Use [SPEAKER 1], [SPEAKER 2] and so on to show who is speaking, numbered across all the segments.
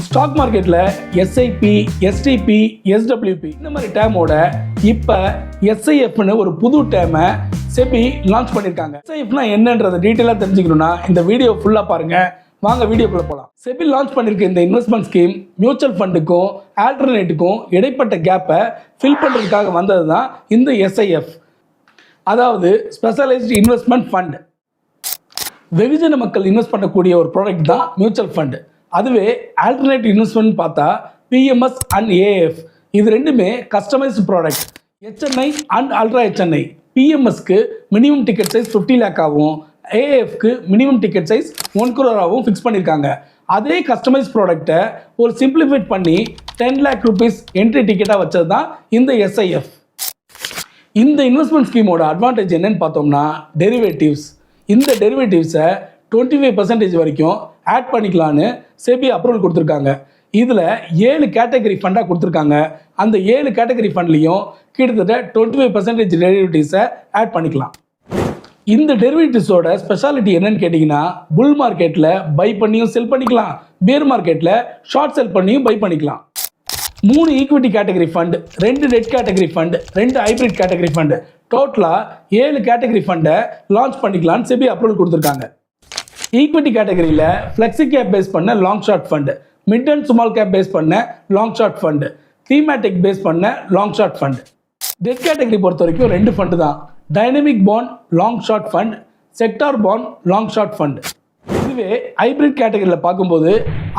[SPEAKER 1] Stock மார்க்கெட்டில் SIP, SDP, SWP இந்த மாதிரி டேமோட இப்போ எஸ்ஐஎஃப்னு ஒரு புது டேமை செபி லான்ச் பண்ணியிருக்காங்க. எஸ்ஐஎஃப்னா என்னன்றதை டீட்டெயிலாக தெரிஞ்சுக்கணும்னா இந்த வீடியோ ஃபுல்லாக பாருங்கள். வாங்க வீடியோக்குள்ளே போகலாம். செபி லான்ச் பண்ணியிருக்க இந்த இன்வெஸ்ட்மெண்ட் ஸ்கீம் மியூச்சுவல் ஃபண்டுக்கும் ஆல்டர்னேட்டுக்கும் இடைப்பட்ட கேப்பை ஃபில் பண்ணுறதுக்காக வந்தது தான் இந்த எஸ்ஐஎஃப், அதாவது ஸ்பெஷலைஸ்டு இன்வெஸ்ட்மெண்ட் ஃபண்ட். வெகுஜன மக்கள் இன்வெஸ்ட் பண்ணக்கூடிய ஒரு ப்ராடக்ட் தான் மியூச்சுவல் ஃபண்டு. அதுவே ஆல்டர்னேட் இன்வெஸ்ட்மெண்ட் பார்த்தா பிஎம்எஸ் அண்ட் ஏஎஃப், இது ரெண்டுமே customised product. HNI and ultra HNI, பிஎம்எஸ்க்கு மினிமம் டிக்கெட் சைஸ் 50 lakh ஆகும், ஏஎஃப்க்கு மினிமம் டிக்கெட் சைஸ் 1 crore ஆகவும் ஃபிக்ஸ் பண்ணியிருக்காங்க. அதே கஸ்டமைஸ் ப்ராடக்டை ஒரு சிம்பிளிஃபைட் பண்ணி 10 lakh rupees என்ட்ரி டிக்கெட்டாக வச்சது தான் இந்த எஸ்ஐஎஃப். இந்த இன்வெஸ்ட்மெண்ட் ஸ்கீமோட அட்வான்டேஜ் என்னன்னு பார்த்தோம்னா டெரிவேட்டிவ்ஸ். இந்த டெரிவேட்டிவ்ஸை 25% வரைக்கும் ஆட் பண்ணிக்கலான்னு செபி அப்ரூவல் கொடுத்துருக்காங்க. இதில் 7 கேட்டகரி ஃபண்டாக கொடுத்துருக்காங்க. அந்த 7 கேட்டகரி ஃபண்ட்லேயும் கிட்டத்தட்ட 25% டெரிவேட்டிவ்ஸை ஆட் பண்ணிக்கலாம். இந்த டெரிவேட்டிவ்ஸோட ஸ்பெஷாலிட்டி என்னன்னு கேட்டிங்கன்னா, புல் மார்க்கெட்டில் பை பண்ணியும் செல் பண்ணிக்கலாம், பேர் மார்க்கெட்டில் ஷார்ட் செல் பண்ணியும் பை பண்ணிக்கலாம். 3 equity category fund, 2 debt category fund, 2 hybrid category fund, டோட்டலாக 7 கேட்டகரி ஃபண்டை லான்ச் பண்ணிக்கலான்னு செபி அப்ரூவல் கொடுத்துருக்காங்க. ஈக்விட்டி கேட்டகரியில் ஃப்ளெக்ஸி கேப் பேஸ் பண்ண long short fund, mid and small cap base பண்ண long short fund, thematic base பண்ண long short fund. Debt category பொறுத்த வரைக்கும் 2 ஃபண்டு தான், dynamic bond long short fund, sector bond long short fund. இதுவே hybrid கேட்டகரியில் பார்க்கும்போது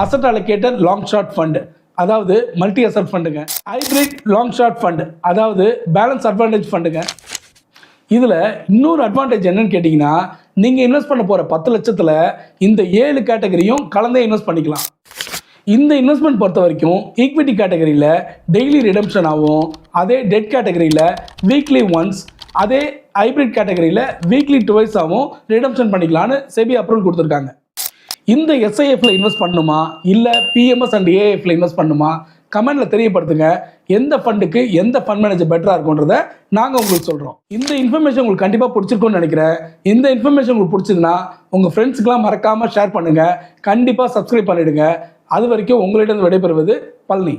[SPEAKER 1] asset allocated long short fund, அதாவது multi asset ஃபண்டுங்க. ஹைப்ரிட் லாங் ஷார்ட் ஃபண்டு, அதாவது பேலன்ஸ் அட்வான்டேஜ் ஃபண்டுங்க. இதில் இன்னொரு அட்வான்டேஜ் என்னன்னு கேட்டிங்கன்னா, நீங்கள் இன்வெஸ்ட் பண்ண போகிற 10 லட்சத்தில் இந்த 7 கேட்டகரியும் கலந்தே இன்வெஸ்ட் பண்ணிக்கலாம். இந்த இன்வெஸ்ட்மெண்ட் பொறுத்த வரைக்கும் ஈக்விட்டி கேட்டகரியில் டெய்லி ரிடம்ஷன் ஆகும், அதே டெட் கேட்டகரியில் வீக்லி ஒன்ஸ், அதே ஹைப்ரிட் கேட்டகரியில் வீக்லி டுவைஸ் ஆகும் ரிடம்ஷன் பண்ணிக்கலான்னு செபி அப்ரூவல் கொடுத்துருக்காங்க. இந்த எஸ்ஐஎஃப்ல இன்வெஸ்ட் பண்ணணுமா இல்லை பிஎம்எஸ் அண்ட் ஏஎஃப்ல இன்வெஸ்ட் பண்ணணுமா, கமெண்ட்டில் தெரியப்படுத்துங்க. எந்த ஃபண்டுக்கு எந்த ஃபண்ட் மேனேஜர் பெட்டராக இருக்குன்றதை நாங்கள் உங்களுக்கு சொல்கிறோம். இந்த இன்ஃபர்மேஷன் உங்களுக்கு கண்டிப்பாக பிடிச்சிருக்கும்னு நினைக்கிறேன். இந்த இன்ஃபர்மேஷன் உங்களுக்கு பிடிச்சதுன்னா உங்கள் ஃப்ரெண்ட்ஸுக்கெலாம் மறக்காமல் ஷேர் பண்ணுங்கள். கண்டிப்பாக சப்ஸ்கிரைப் பண்ணிவிடுங்க. அது வரைக்கும் உங்களிடம் விடைபெறுவது பழனி.